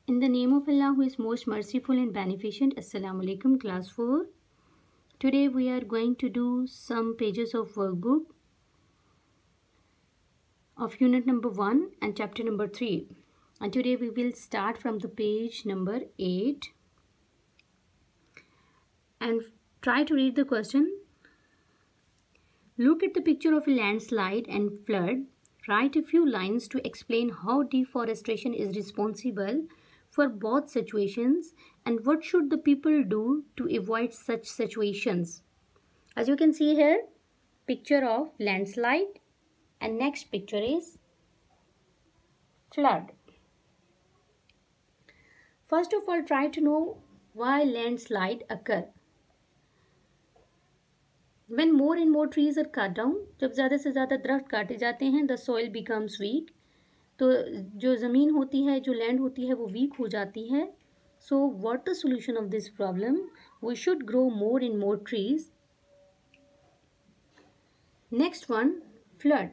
In the name of Allah, who is most merciful and beneficent. Assalamu alaikum, class 4. Today we are going to do some pages of workbook of unit number 1 and chapter number 3. And today we will start from the page number 8 and try to read the question. Look at the picture of a landslide and flood. Write a few lines to explain how deforestation is responsible for both situations and what should the people do to avoid such situations. As you can see here, picture of landslide and next picture is flood. First of all, try to know why landslide occur. When more and more trees are cut down, जब ज़्यादा से ज़्यादा दरख्त काटे जाते हैं, the soil becomes weak. तो जो ज़मीन होती है, जो लैंड होती है, वो वीक हो जाती है. So what the solution of this problem? We should grow more and more trees. Next one, flood.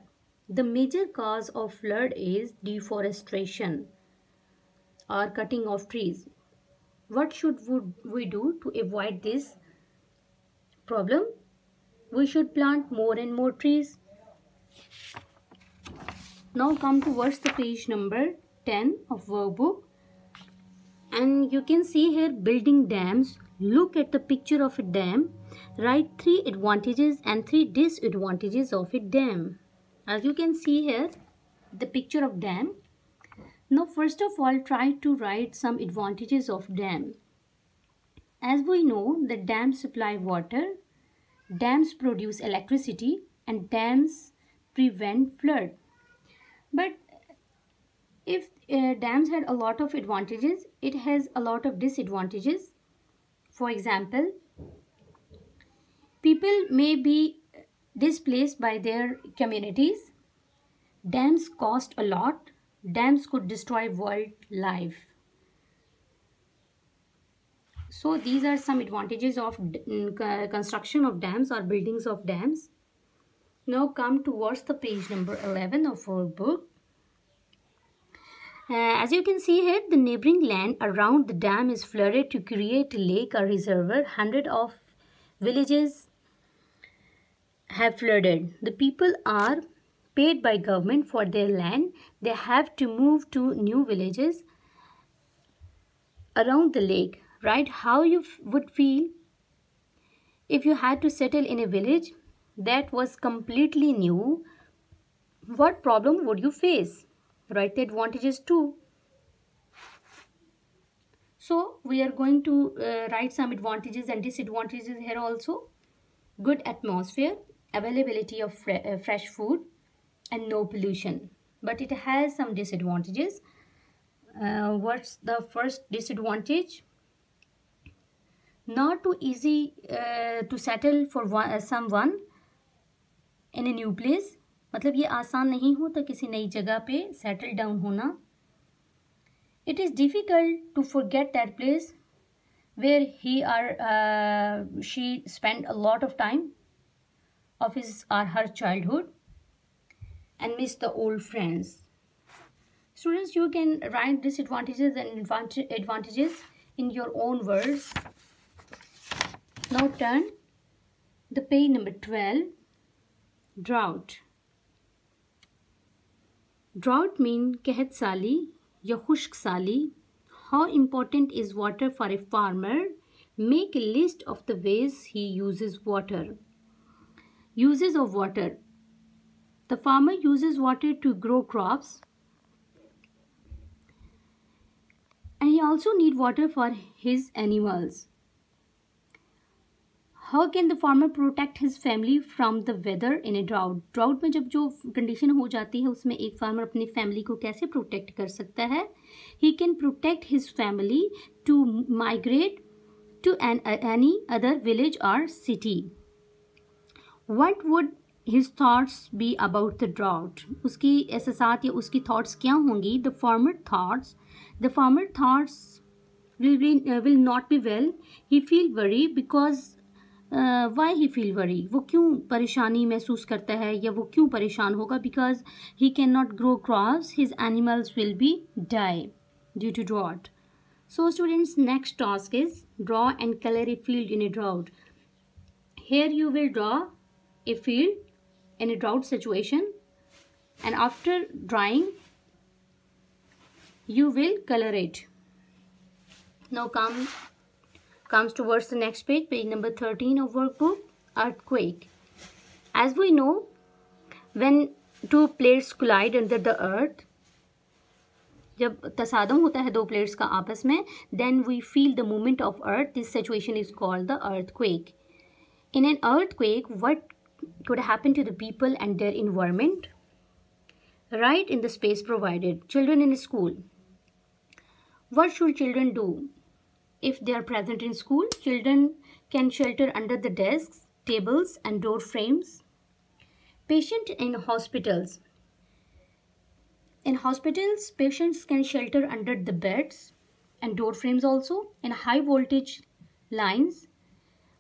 The major cause of flood is deforestation or cutting of trees. What should we do to avoid this problem? We should plant more and more trees. Now come towards the page number 10 of workbook. And you can see here building dams. Look at the picture of a dam. Write 3 advantages and 3 disadvantages of a dam. As you can see here, the picture of dam. Now first of all, try to write some advantages of dam. As we know, the dams supply water, dams produce electricity, and dams prevent flood. But if dams had a lot of advantages, it has a lot of disadvantages. For example, people may be displaced by their communities. Dams cost a lot. Dams could destroy wildlife. So these are some advantages of construction of dams or buildings of dams. Now come towards the page number 11 of our book. As you can see here, the neighboring land around the dam is flooded to create a lake or reservoir. Hundreds of villages have flooded. The people are paid by government for their land. They have to move to new villages around the lake. Right? How you would feel if you had to settle in a village that was completely new. What problem would you face? Write the advantages too. So we are going to write some advantages and disadvantages here also. Good atmosphere, availability of fresh food, and no pollution. But it has some disadvantages. What's the first disadvantage? Not too easy to settle for someone in a new place. मतलब ये आसान नहीं होता किसी नई जगह पे settle down होना. It is difficult to forget that place where he or she spent a lot of time of his or her childhood and miss the old friends. Students, you can write disadvantages and advantages in your own words. Now turn the page number 12. Drought. Drought means कहत साली या खुश्क साली. How important is water for a farmer? Make a list of the ways he uses water. Uses of water. The farmer uses water to grow crops. And he also needs water for his animals. How can the farmer protect his family from the weather in a drought? Drought में जब जो condition हो जाती है उसमें एक farmer अपनी family को कैसे protect कर सकता है? He can protect his family to migrate to any other village or city. What would his thoughts be about the drought? उसकी एहसासात या उसकी thoughts क्या होंगी? The farmer thoughts will not be well. He feel worried because why he feel worry? वो क्यों परेशानी महसूस करता है या वो क्यों परेशान होगा? Because he cannot grow crops, his animals will be die due to drought. So students, next task is draw and color a field in a drought. Here you will draw a field in a drought situation, and after drawing you will color it. Now comes towards the next page, page number 13 of workbook, earthquake. As we know, when two plates collide under the earth, जब तसादम होता है दो plates का आपस में, then we feel the movement of earth. This situation is called the earthquake. In an earthquake, what could happen to the people and their environment? Write in the space provided. Children in school. What should children do? If they are present in school, children can shelter under the desks, tables and door frames. Patient in hospitals. In hospitals, patients can shelter under the beds and door frames also. In high voltage lines,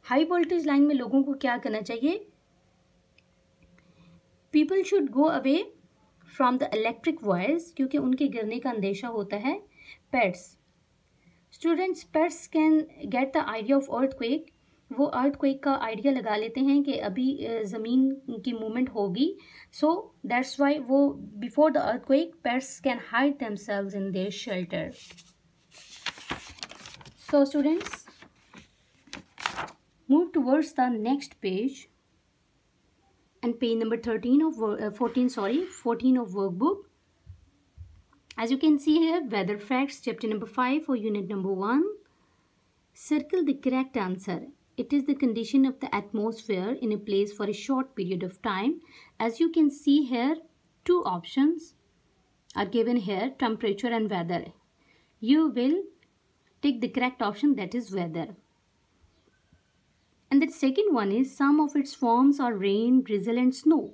high voltage line में लोगों को क्या करना चाहिए? People should go away from the electric wires क्योंकि उनके गिरने का अंदेशा होता है. Pets. Students, pets can get the idea of earthquake. वो अर्थक्वेक का आइडिया लगा लेते हैं कि अभी ज़मीन की मूवमेंट होगी. सो दैट्स वाई वो before the earthquake pets can hide themselves in their shelter. So students, move towards the next page and page number 14 of 14 of workbook. As you can see here, weather facts, chapter number 5 for unit number 1. Circle the correct answer. It is the condition of the atmosphere in a place for a short period of time. As you can see here, two options are given here, temperature and weather. You will take the correct option, that is weather. And the second one is some of its forms are rain, drizzle and snow.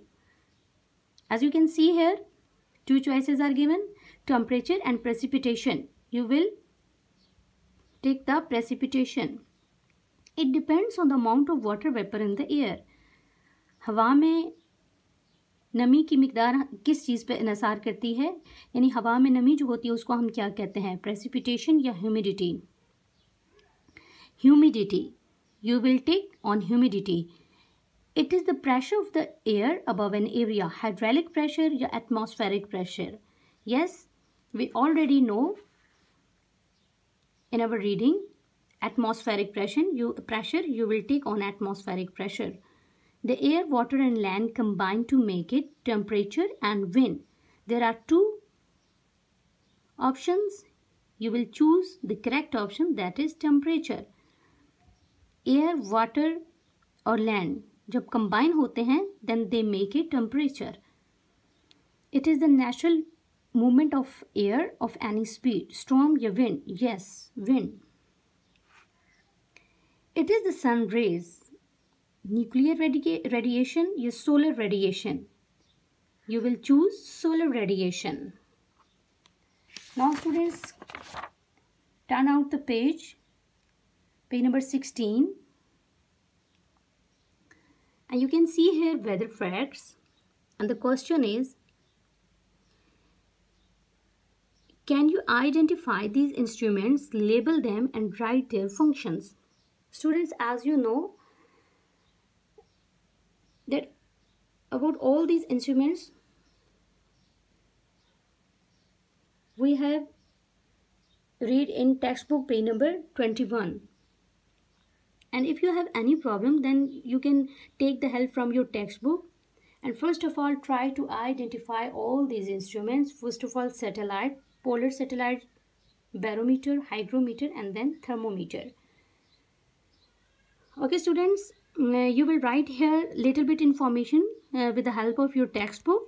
As you can see here, two choices are given, temperature and precipitation. You will take the precipitation. It depends on the amount of water vapor in the air. हवा में नमी की मिकदार किस चीज़ पे इन्हिसार करती है, यानी हवा में नमी जो होती है उसको हम क्या कहते हैं, प्रेसिपिटेशन या humidity. Humidity, you will take on humidity. It is the pressure of the air above an area, hydraulic pressure या atmospheric pressure. Yes, we already know in our reading atmospheric pressure you will take on atmospheric pressure. The air, water and land combine to make it temperature and wind. There are two options. You will choose the correct option, that is temperature. Air, water और land जब combine होते हैं then they make it temperature. It is the natural movement of air of any speed. Storm या wind? Yes, wind. It is the sun rays, nuclear radiation या solar radiation. You will choose solar radiation. Now students, turn out the page number 16, and you can see here weather facts, and the question is, can you identify these instruments, label them and write their functions? Students, as you know that about all these instruments we have read in textbook page number 21. And if you have any problem, then you can take the help from your textbook. And first of all, try to identify all these instruments. First of all, satellite, polar satellite, barometer, hygrometer, and then thermometer. Okay students, you will write here little bit information with the help of your textbook.